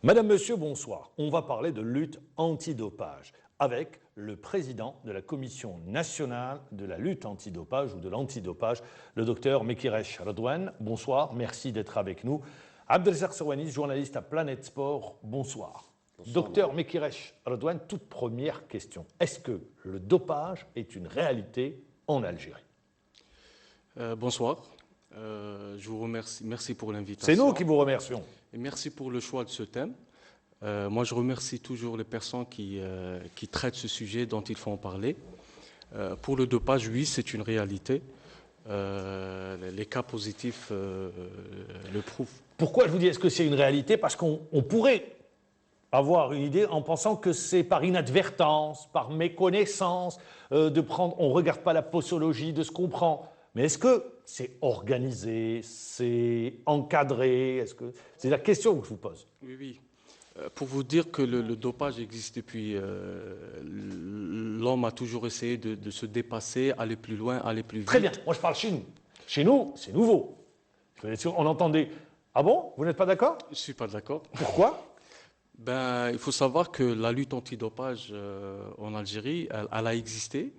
Madame, Monsieur, bonsoir. On va parler de lutte antidopage avec le président de la Commission nationale de la lutte antidopage ou de l'antidopage, le docteur Mekiresh Redouane. Bonsoir, merci d'être avec nous. Abdelrazak Serwanis, journaliste à Planète Sport, bonsoir. Docteur Mekiresh Redouane, toute première question. Est-ce que le dopage est une réalité en Algérie? Bonsoir. Je vous remercie. Merci pour l'invitation. C'est nous qui vous remercions. Et merci pour le choix de ce thème. Moi, je remercie toujours les personnes qui traitent ce sujet dont il faut en parler. Pour le dopage, oui, c'est une réalité. Les cas positifs le prouvent. Pourquoi je vous dis est-ce que c'est une réalité? Parce qu'on pourrait avoir une idée en pensant que c'est par inadvertance, par méconnaissance, on ne regarde pas la posologie de ce qu'on prend. Mais est-ce que c'est organisé, c'est encadré? C'est la question que je vous pose. Oui, oui. Pour vous dire que le dopage existe depuis... l'homme a toujours essayé de se dépasser, aller plus loin, aller plus vite. Très bien, moi je parle chez nous. Chez nous, c'est nouveau. On entendait... Ah bon? Vous n'êtes pas d'accord? Je ne suis pas d'accord. Pourquoi? Il faut savoir que la lutte antidopage en Algérie, elle a existé.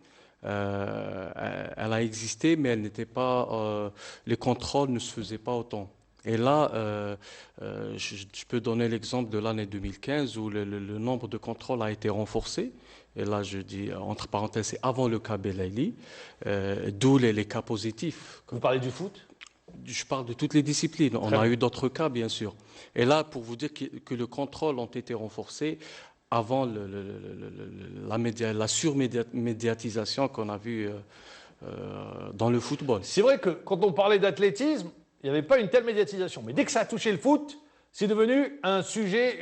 Elle a existé, mais elle n'était pas. Les contrôles ne se faisaient pas autant. Et là, je peux donner l'exemple de l'année 2015 où le nombre de contrôles a été renforcé. Et là, je dis entre parenthèses, c'est avant le cas Belaïli, d'où les cas positifs. Vous parlez du foot? Je parle de toutes les disciplines. On a eu d'autres cas, bien sûr. Et là, pour vous dire que le contrôle ont été renforcés avant la surmédiatisation qu'on a vue dans le football. C'est vrai que quand on parlait d'athlétisme, il n'y avait pas une telle médiatisation. Mais dès que ça a touché le foot, c'est devenu un sujet,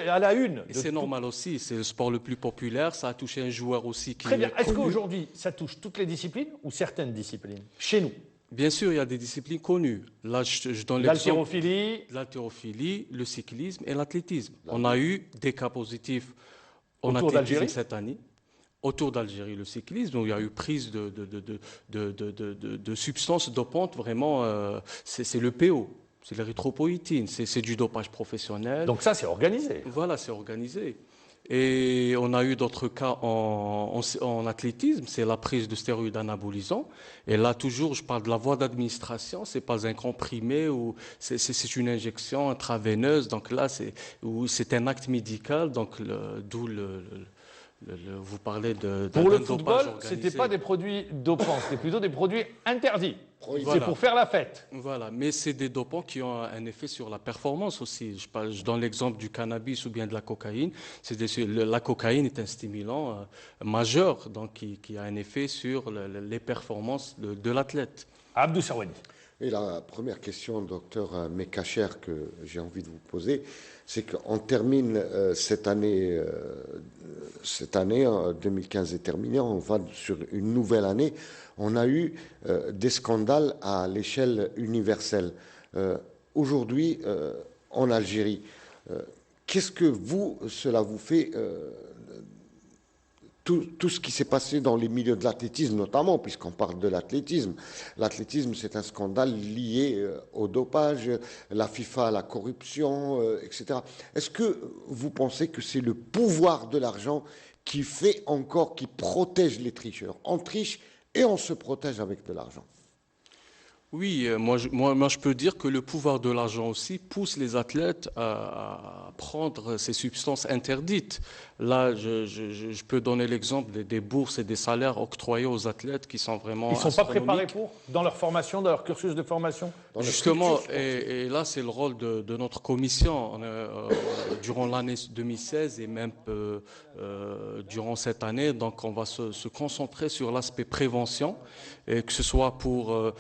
à la une. Et c'est normal aussi, c'est le sport le plus populaire, ça a touché un joueur aussi qui est Très bien. Est-ce connu. qu'aujourd'hui, ça touche toutes les disciplines ou certaines disciplines? Chez nous? Bien sûr, il y a des disciplines connues. Là, je donne l'haltérophilie, le cyclisme et l'athlétisme. On a eu des cas positifs en athlétisme cette année. Autour d'Algérie, le cyclisme, où il y a eu prise de substances dopantes, vraiment, c'est le PO, c'est l'érythropoïétine, c'est du dopage professionnel. Donc ça, c'est organisé. Voilà, c'est organisé. Et on a eu d'autres cas en athlétisme, c'est la prise de stéroïdes anabolisants. Et là, toujours, je parle de la voie d'administration, c'est pas un comprimé ou c'est une injection intraveineuse. Donc là, c'est un acte médical, donc d'où vous parlez de pour le football, c'était pas des produits dopants, c'était plutôt des produits interdits. C'est pour faire la fête. Voilà, mais c'est des dopants qui ont un effet sur la performance aussi. Je donne l'exemple du cannabis ou bien de la cocaïne. La cocaïne est un stimulant majeur, donc qui a un effet sur les performances de l'athlète. Abdou Serwani. Et la première question, docteur Mekacher, que j'ai envie de vous poser, c'est qu'on termine cette année 2015 est terminée, on va sur une nouvelle année. On a eu des scandales à l'échelle universelle. Aujourd'hui, en Algérie, qu'est-ce que cela vous fait tout ce qui s'est passé dans les milieux de l'athlétisme, notamment, puisqu'on parle de l'athlétisme. L'athlétisme, c'est un scandale lié au dopage, la FIFA, la corruption, etc. Est-ce que vous pensez que c'est le pouvoir de l'argent qui protège les tricheurs? On triche et on se protège avec de l'argent. Oui, moi je peux dire que le pouvoir de l'argent aussi pousse les athlètes à prendre ces substances interdites. Là, je peux donner l'exemple des bourses et des salaires octroyés aux athlètes qui sont vraiment Ils ne sont pas préparés dans leur formation, dans leur cursus de formation? Justement, et là c'est le rôle de notre commission. Durant l'année 2016 et même durant cette année, donc on va se concentrer sur l'aspect prévention, et que ce soit pour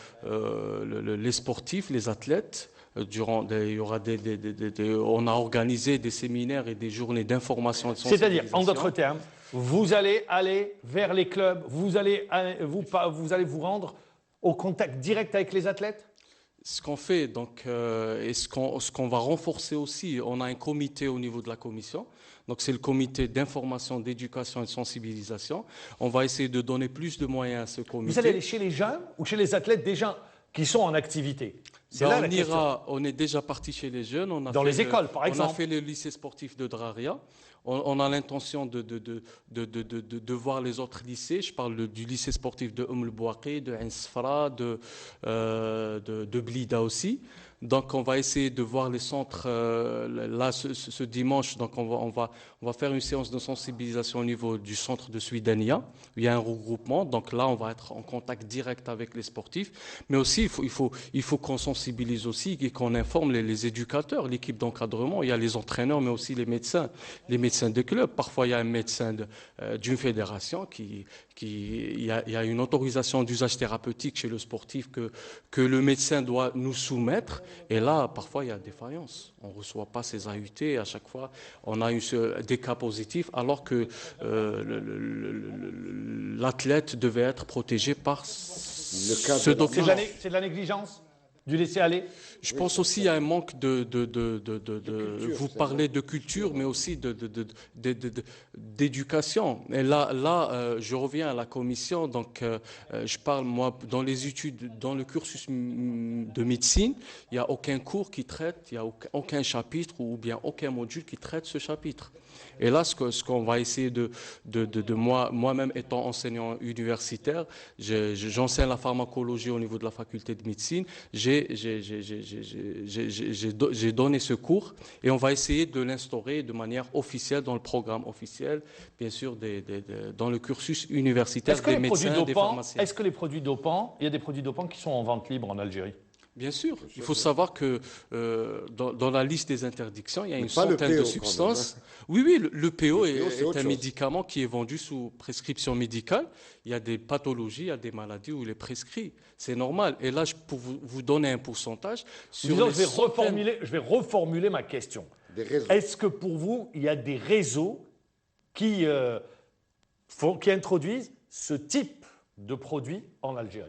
les sportifs, les athlètes. On a organisé des séminaires et des journées d'information et de sensibilisation. C'est-à-dire, en d'autres termes, vous allez aller vers les clubs, vous allez vous rendre au contact direct avec les athlètes? Ce qu'on fait, donc, et ce qu'on va renforcer aussi, on a un comité au niveau de la commission. Donc, c'est le comité d'information, d'éducation et de sensibilisation. On va essayer de donner plus de moyens à ce comité. Vous allez aller chez les jeunes ou chez les athlètes déjà qui sont en activité. C'est Ben, là la question. on est déjà parti chez les jeunes. Dans les écoles, par exemple. On a fait le lycée sportif de Draria. On a l'intention de voir les autres lycées. Je parle du lycée sportif de Umm el-Bouaqi, de Ain Sfra, de Blida aussi. Donc, on va essayer de voir les centres là ce dimanche. Donc, on va faire une séance de sensibilisation au niveau du centre de Suidania. Il y a un regroupement. Donc là, on va être en contact direct avec les sportifs. Mais aussi, il faut qu'on sensibilise aussi et qu'on informe les éducateurs, l'équipe d'encadrement. Il y a les entraîneurs, mais aussi les médecins de club. Parfois, il y a un médecin d'une fédération il y a une autorisation d'usage thérapeutique chez le sportif que le médecin doit nous soumettre. Et là, parfois, il y a défaillance. On ne reçoit pas ces AUT. À chaque fois, on a des cas positifs, alors que l'athlète devait être protégé par ce document. C'est de la négligence du laisser-aller. Je pense aussi qu'il y a un manque vous parlez de culture, mais aussi d'éducation. Et là, je reviens à la commission. Donc, je parle, moi, dans les études, dans le cursus de médecine, il n'y a aucun cours qui traite, il n'y a aucun chapitre ou bien aucun module qui traite ce chapitre. Et là, ce qu'on va essayer moi-même étant enseignant universitaire, j'enseigne la pharmacologie au niveau de la faculté de médecine. J'ai donné ce cours et on va essayer de l'instaurer de manière officielle dans le programme officiel, bien sûr, dans le cursus universitaire des médecins, des pharmaciens. Est-ce que les produits dopants, il y a des produits dopants qui sont en vente libre en Algérie? Bien sûr. Il faut savoir que dans la liste des interdictions, il y a une centaine de substances. Oui, le PO est un médicament qui est vendu sous prescription médicale. Il y a des pathologies, il y a des maladies où il est prescrit. C'est normal. Et là, pour vous donner un pourcentage... Je vais reformuler ma question. Est-ce que pour vous, il y a des réseaux qui introduisent ce type de produits en Algérie?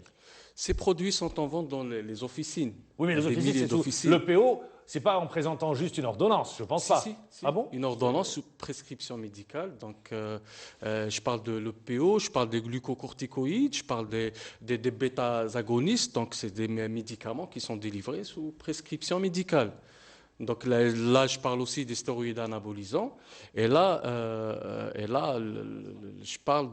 Ces produits sont en vente dans les officines. Oui, mais les officines, c'est tout. Le PO, c'est pas en présentant juste une ordonnance, je pense pas. Si. Ah bon? Une ordonnance sous prescription médicale. Donc, je parle de l'EPO, je parle des glucocorticoïdes, je parle des bêta-agonistes. Donc, c'est des médicaments qui sont délivrés sous prescription médicale. Donc là, je parle aussi des stéroïdes anabolisants. Et là, je parle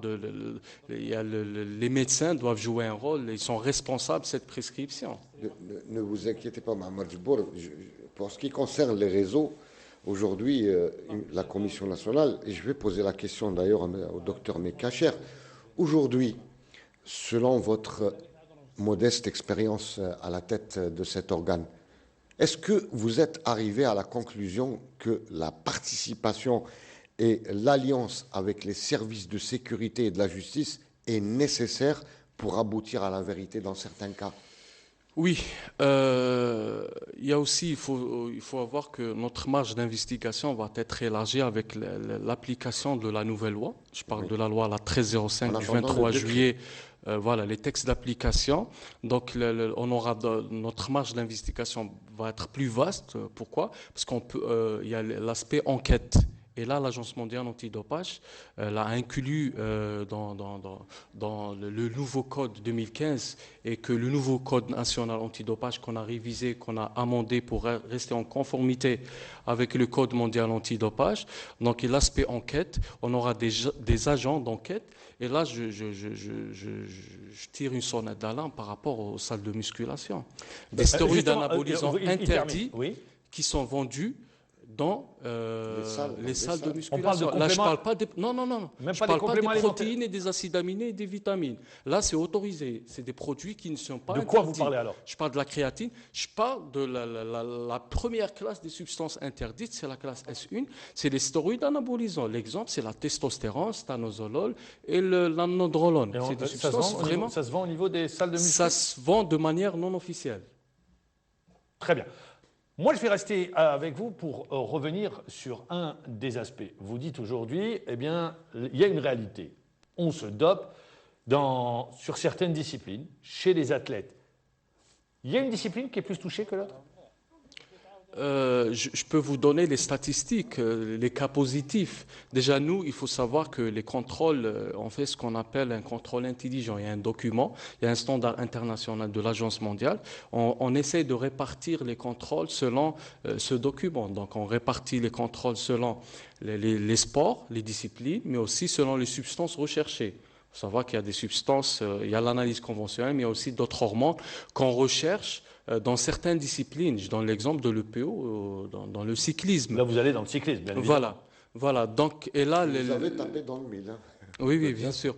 les médecins doivent jouer un rôle, ils sont responsables de cette prescription. Ne vous inquiétez pas, Mohamed Jbour. Pour ce qui concerne les réseaux, aujourd'hui, la Commission nationale, et je vais poser la question d'ailleurs au docteur Mekacher, aujourd'hui, selon votre modeste expérience à la tête de cet organe, est-ce que vous êtes arrivé à la conclusion que la participation et l'alliance avec les services de sécurité et de la justice est nécessaire pour aboutir à la vérité dans certains cas? Oui, il y a aussi, il faut avoir que notre marge d'investigation va être élargie avec l'application de la nouvelle loi. Je parle de la loi la 1305 du 23 juillet. Voilà, les textes d'application. Donc, notre marge d'investigation va être plus vaste. Pourquoi? Parce il y a l'aspect enquête. Et là, l'Agence mondiale antidopage l'a inclus dans le nouveau code 2015 et que le nouveau code national antidopage qu'on a révisé, qu'on a amendé pour rester en conformité avec le code mondial antidopage. Donc, l'aspect enquête, on aura des agents d'enquête. Et là, je tire une sonnette d'alarme par rapport aux salles de musculation. Des stéroïdes anabolisants interdits qui sont vendus dans les salles de musculation. Là, je ne parle pas des, non. Je parle pas des protéines et des acides aminés et des vitamines. Là, c'est autorisé. C'est des produits qui ne sont pas interdits. De quoi vous parlez alors? Je parle de la créatine. Je parle de la première classe des substances interdites, c'est la classe S1. C'est les stéroïdes anabolisants. L'exemple, c'est la testostérone, stanozolol et l'anodrolone. C'est des substances vraiment... Ça se vend au niveau des salles de musculation? Ça se vend de manière non officielle. Très bien. Moi, je vais rester avec vous pour revenir sur un des aspects. Vous dites aujourd'hui, eh bien, il y a une réalité. On se dope sur certaines disciplines, chez les athlètes. Il y a une discipline qui est plus touchée que l'autre? Je peux vous donner les statistiques, les cas positifs. Déjà, nous, il faut savoir que les contrôles, on fait ce qu'on appelle un contrôle intelligent. Il y a un document, il y a un standard international de l'Agence mondiale. On essaie de répartir les contrôles selon ce document. Donc, on répartit les contrôles selon les sports, les disciplines, mais aussi selon les substances recherchées. Il faut savoir qu'il y a des substances, il y a l'analyse conventionnelle, mais il y a aussi d'autres hormones qu'on recherche dans certaines disciplines. Je donne l'exemple de l'EPO dans le cyclisme. Là, vous allez dans le cyclisme, bien évidemment. Voilà. Donc, et là, Vous avez tapé dans le mille. Hein. oui, bien sûr.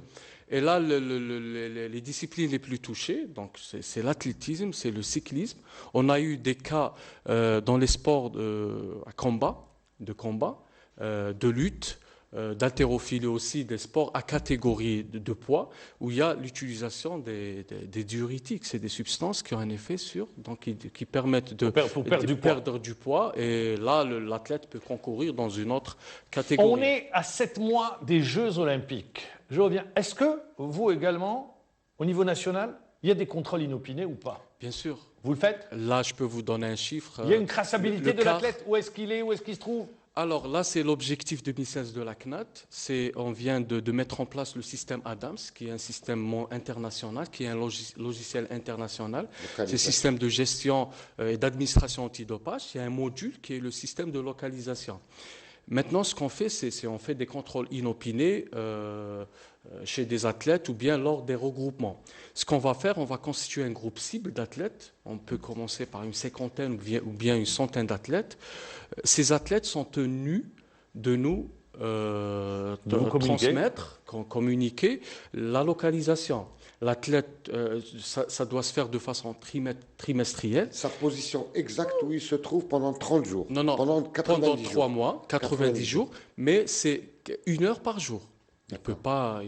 Et là, les disciplines les plus touchées, donc c'est l'athlétisme, c'est le cyclisme. On a eu des cas dans les sports de combat, de lutte, d'haltérophilie aussi, des sports à catégorie de poids, où il y a l'utilisation des diurétiques. C'est des substances qui ont un effet qui permettent de perdre du poids. Et là, l'athlète peut concourir dans une autre catégorie. On est à 7 mois des Jeux Olympiques. Je reviens. Est-ce que vous également, au niveau national, il y a des contrôles inopinés ou pas? Bien sûr. Vous le faites? Là, je peux vous donner un chiffre. Il y a une traçabilité de l'athlète? Où est-ce qu'il est? Où est-ce qu'il se trouve? Alors là, c'est l'objectif 2016 de la CNAT. On vient de mettre en place le système ADAMS, qui est un système international, qui est un logiciel international. C'est un système de gestion et d'administration antidopage. Il y a un module qui est le système de localisation. Maintenant, ce qu'on fait, c'est on fait des contrôles inopinés chez des athlètes ou bien lors des regroupements. Ce qu'on va faire, on va constituer un groupe cible d'athlètes. On peut commencer par une cinquantaine ou bien une centaine d'athlètes. Ces athlètes sont tenus de nous transmettre, communiquer la localisation. L'athlète, ça doit se faire de façon trimestrielle. Sa position exacte où il se trouve pendant 30 jours. Non, pendant 3 mois, 90 jours, mais c'est 1 heure par jour. Il peut pas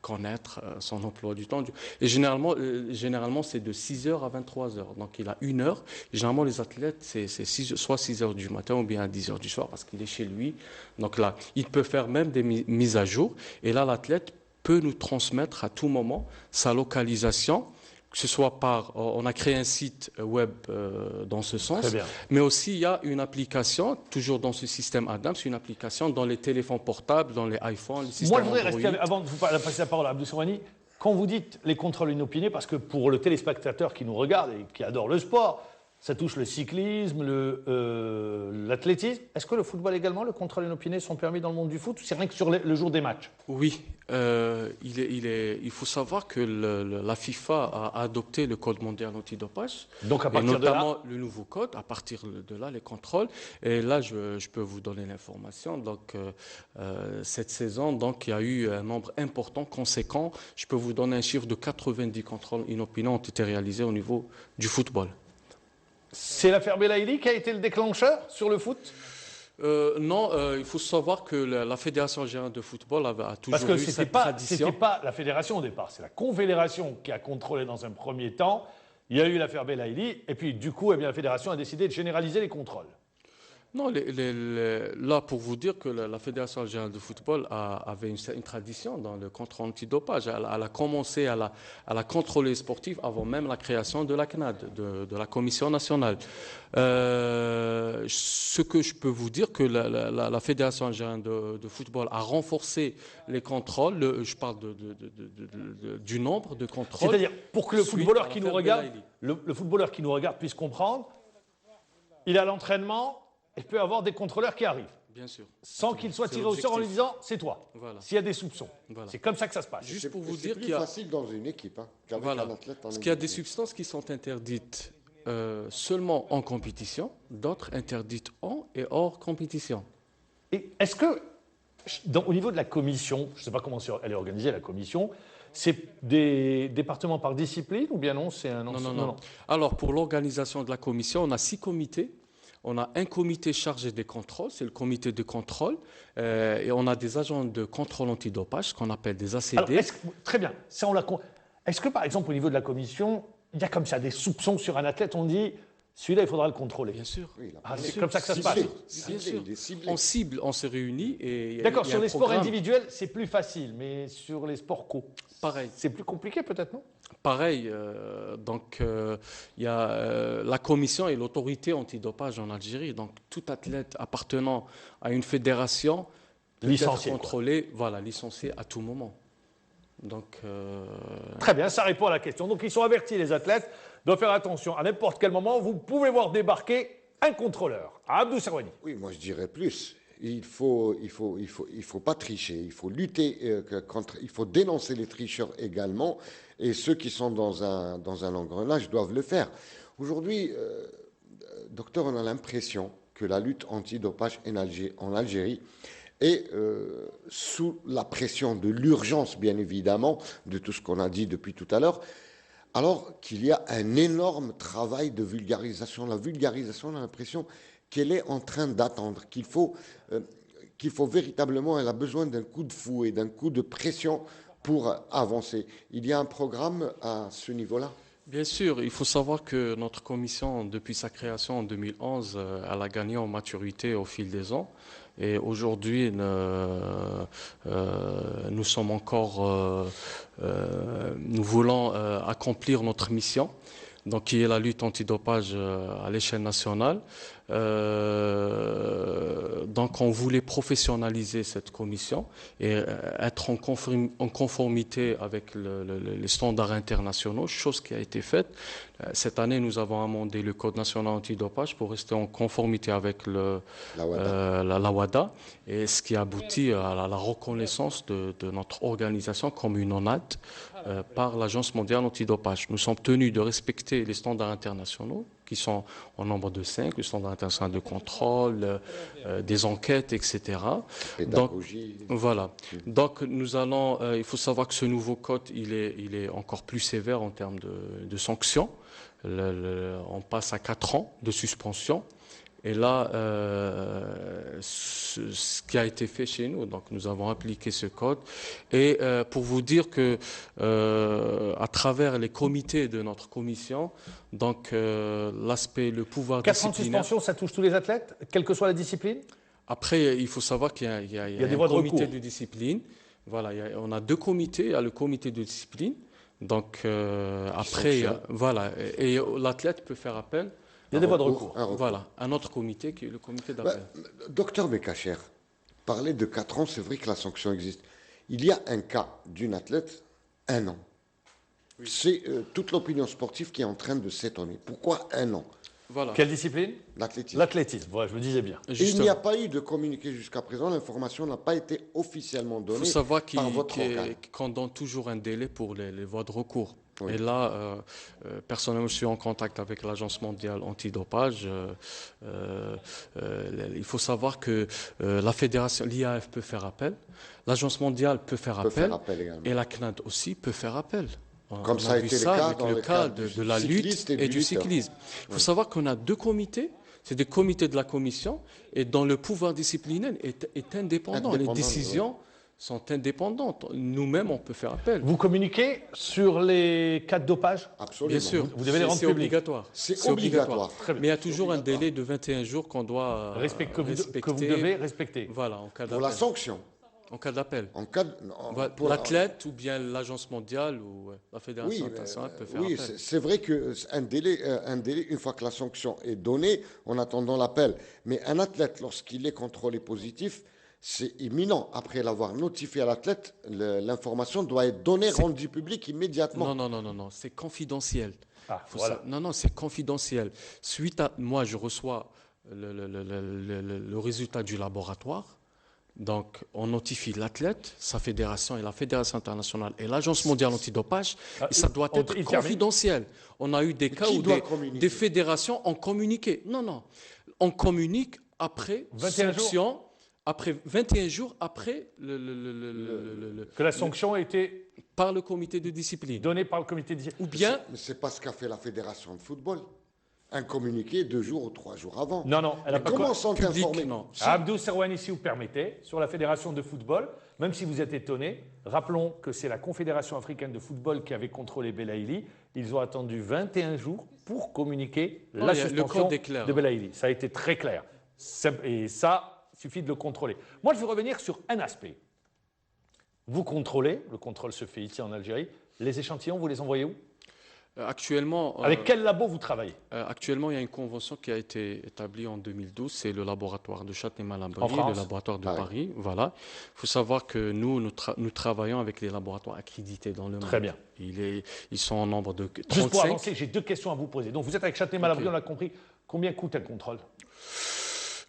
connaître son emploi du temps. Et généralement c'est de 6 heures à 23 heures. Donc il a 1 heure. Et généralement, les athlètes, c'est soit 6 heures du matin ou bien à 10 heures du soir parce qu'il est chez lui. Donc là, il peut faire même des mises à jour. Et là, l'athlète peut nous transmettre à tout moment sa localisation, que ce soit on a créé un site web dans ce sens, mais aussi il y a une application, toujours dans ce système ADAMS, une application dans les téléphones portables, dans les iPhones, les systèmes Moi, je voudrais Android. rester, avant de vous passer la parole à Abdou Sourani, quand vous dites les contrôles inopinés, parce que pour le téléspectateur qui nous regarde et qui adore le sport, ça touche le cyclisme, l'athlétisme. Est-ce que le football également, le contrôle inopiné sont permis dans le monde du foot ou c'est rien que sur le jour des matchs? Oui, il faut savoir que la FIFA a adopté le code mondial antidopage, donc à partir et notamment de là, le nouveau code, à partir de là, les contrôles. Et là, je peux vous donner l'information. Donc, cette saison, donc, il y a eu un nombre important, conséquent. Je peux vous donner un chiffre de 90 contrôles inopinés ont été réalisés au niveau du football. c'est l'affaire Belaïli qui a été le déclencheur sur le foot? Non, il faut savoir que la Fédération générale de football a toujours Parce que eu cette tradition. c'était pas la fédération au départ, c'est la confédération qui a contrôlé dans un premier temps. Il y a eu l'affaire Belaïli, et puis du coup, eh bien, la fédération a décidé de généraliser les contrôles. Non, là, pour vous dire que la Fédération générale de football avait une tradition dans le contrôle antidopage. Elle a commencé à la contrôler les sportifs avant même la création de la CNAD, de la Commission nationale. Ce que je peux vous dire, que la Fédération générale de football a renforcé les contrôles. Je parle du nombre de contrôles. C'est-à-dire, pour que le footballeur qui nous regarde, le footballeur qui nous regarde puisse comprendre, il a l'entraînement. Il peut y avoir des contrôleurs qui arrivent. Bien sûr. Sans qu'il soit tiré au sort en lui disant c'est toi. Voilà. S'il y a des soupçons. Voilà. C'est comme ça que ça se passe. Juste pour vous dire dire qu'il y a. C'est plus facile dans une équipe qu'avec Voilà. un athlète en Parce qu'il y a des individuel. substances qui sont interdites seulement en compétition, d'autres interdites en et hors compétition. Et est-ce que, au niveau de la commission, je ne sais pas comment elle est organisée, la commission, c'est des départements par discipline ou bien non, c'est un ensemble? Non. Alors, pour l'organisation de la commission, on a 6 comités. On a un comité chargé des contrôles, c'est le comité de contrôle, et on a des agents de contrôle antidopage, ce qu'on appelle des ACD. Alors, très bien. Ça, est-ce que, par exemple, au niveau de la commission, il y a comme ça des soupçons sur un athlète, on dit Celui-là, il faudra le contrôler. Bien sûr. Oui, il a Ah, parlé. c'est comme ça que ça se passe. Bien sûr. Il est ciblé. On cible, on se réunit et D'accord, il y a sur un les sports programme. individuels, c'est plus facile, mais sur les sports co, Pareil. c'est plus compliqué peut-être, non? Pareil, il y a la commission et l'autorité antidopage en Algérie. Donc, tout athlète appartenant à une fédération peut Licencié, être quoi. contrôlé, voilà, licencié à tout moment. Donc, Très bien, ça répond à la question. Donc ils sont avertis, les athlètes, de faire attention. À n'importe quel moment, vous pouvez voir débarquer un contrôleur. Abdou Serwani. Oui, moi je dirais plus. Il faut pas tricher. Il faut lutter contre. Il faut dénoncer les tricheurs également. Et ceux qui sont dans un engrenage doivent le faire. Aujourd'hui, docteur, on a l'impression que la lutte antidopage en Algérie est sous la pression de l'urgence, bien évidemment, de tout ce qu'on a dit depuis tout à l'heure, alors qu'il y a un énorme travail de vulgarisation. La vulgarisation, on a l'impression qu'elle est en train d'attendre, qu'il faut véritablement, elle a besoin d'un coup de fouet, d'un coup de pression pour avancer. Il y a un programme à ce niveau-là? bien sûr, il faut savoir que notre commission, depuis sa création en 2011, elle a gagné en maturité au fil des ans. Et aujourd'hui, nous sommes encore, nous voulons accomplir notre mission, donc qui est la lutte antidopage à l'échelle nationale. Donc, on voulait professionnaliser cette commission et être en conformité avec les standards internationaux, chose qui a été faite. Cette année, nous avons amendé le Code national antidopage pour rester en conformité avec la WADA, et ce qui aboutit à la reconnaissance de notre organisation comme une ONAD par l'Agence mondiale antidopage. Nous sommes tenus de respecter les standards internationaux qui sont au nombre de 5, le standard international de contrôle, des enquêtes, etc. Pédagogie. Donc, voilà. Donc, nous allons, il faut savoir que ce nouveau code, il est encore plus sévère en termes de sanctions. On passe à 4 ans de suspension. Et là, ce qui a été fait chez nous, donc nous avons appliqué ce code. Et pour vous dire que à travers les comités de notre commission, donc l'aspect, le pouvoir 4 ans de disciplinaire. suspension, ça touche tous les athlètes, quelle que soit la discipline? Après, il faut savoir qu'il y a des un voies de comité recours. de discipline. Voilà, on a 2 comités. Il y a le comité de discipline. Donc après, voilà, et l'athlète peut faire appel. Il y a des voies de recours. Un recours. Voilà, un autre comité qui est le comité d'appel. Docteur Mekacher, parler de 4 ans, c'est vrai que la sanction existe. Il y a un cas d'une athlète, 1 an. Oui. C'est toute l'opinion sportive qui est en train de s'étonner. Pourquoi 1 an? Voilà. Quelle discipline? L'athlétisme. L'athlétisme, voilà, je me disais bien. Et il n'y a pas eu de communiqué jusqu'à présent. L'information n'a pas été officiellement donnée. Il faut savoir par votre organe. qu'on donne toujours un délai pour les voies de recours. Oui. Et là, personnellement, je suis en contact avec l'Agence mondiale antidopage. Il faut savoir que la fédération, l'IAF peut faire appel, l'Agence mondiale peut faire appel, également. et la CNAD aussi peut faire appel. Comme ça a été le cas avec dans le le cas cadre de la lutte et du cyclisme. Il faut savoir qu'on a 2 comités. C'est des comités de la commission et dont le pouvoir disciplinaire est indépendant. Les décisions sont indépendantes. Nous-mêmes, on peut faire appel. Vous communiquez sur les cas de dopage? Absolument. Bien sûr. Vous devez les rendre C'est publics. obligatoire. C'est obligatoire. Très bien. Mais il y a toujours un délai de 21 jours qu'on doit Que vous respecter. devez respecter. Voilà, en cas Pour la d'appel. sanction. En cas d'appel. En cas de, Pour l'athlète ou bien l'Agence mondiale ou la Fédération oui, internationale peut faire oui, appel. c'est vrai qu'un délai, une fois que la sanction est donnée, en attendant l'appel. Mais un athlète, lorsqu'il est contrôlé positif, c'est imminent. Après l'avoir notifié à l'athlète, l'information doit être donnée, rendue publique immédiatement. Non, c'est confidentiel. Ah, voilà. Non, c'est confidentiel. Suite à moi, je reçois le résultat du laboratoire. Donc, on notifie l'athlète, sa fédération et la Fédération internationale et l'Agence mondiale antidopage. Et ça doit être confidentiel. On a eu des cas où des fédérations ont communiqué. Non. On communique après 21 sanction, après 21 jours après que la sanction a été par le comité de discipline. donnée par le comité de discipline. Ou bien... Mais c'est pas ce qu'a fait la Fédération de football. Un communiqué 2 jours ou 3 jours avant. Non, elle a pas comment sont informés? Non. Abdou Serwani, si vous permettez, sur la Fédération de football, même si vous êtes étonné, rappelons que c'est la Confédération africaine de football qui avait contrôlé Belaïli. Ils ont attendu 21 jours pour communiquer Non, la le suspension code est clair. de Belaïli. Ça a été très clair. Et ça, il suffit de le contrôler. Moi, je veux revenir sur un aspect. Vous contrôlez, le contrôle se fait ici en Algérie. Les échantillons, vous les envoyez où? Actuellement, Avec quel labo vous travaillez? actuellement, il y a une convention qui a été établie en 2012. C'est le laboratoire de En Châtenay-Malabry, France. le laboratoire de Ah oui. Paris. Voilà. Il faut savoir que nous travaillons avec les laboratoires accrédités dans le monde. Très bien. Ils sont en nombre de 35. Juste pour avancer, j'ai deux questions à vous poser. Donc, vous êtes avec Châtenay-Malabry, Ok. on l'a compris. Combien coûte un contrôle?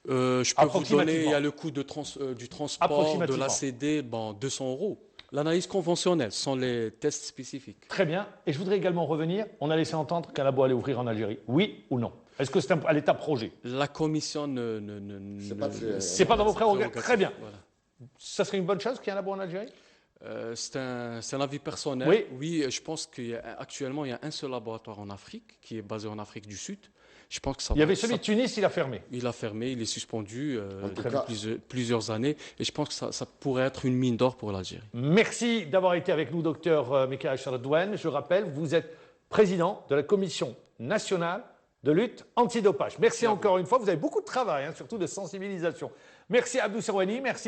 Je peux vous donner, il y Approximativement. a le coût du transport, de Approximativement. l'ACD, 200 euros. L'analyse conventionnelle sont les tests spécifiques. Très bien. Et je voudrais également revenir. On a laissé entendre qu'un labo allait ouvrir en Algérie. Oui ou non? Est-ce que c'est à l'état projet? La commission C'est pas dans vos prérogatives. Très bien. Voilà. Ça serait une bonne chose qu'il y ait un labo en Algérie? C'est un avis personnel. Oui. Oui, je pense qu'actuellement, il y a un seul laboratoire en Afrique, qui est basé en Afrique du Sud. Je pense que ça Il y avait va- celui ça- de Tunis, il a fermé. Il a fermé, il est suspendu tout depuis cas- plusieurs années. Et je pense que ça pourrait être une mine d'or pour l'Algérie. Merci d'avoir été avec nous, docteur Mekirech Radouane. Je rappelle, vous êtes président de la Commission nationale de lutte antidopage. Merci encore une fois. Vous avez beaucoup de travail, surtout de sensibilisation. Merci Abdou Serwani. Merci.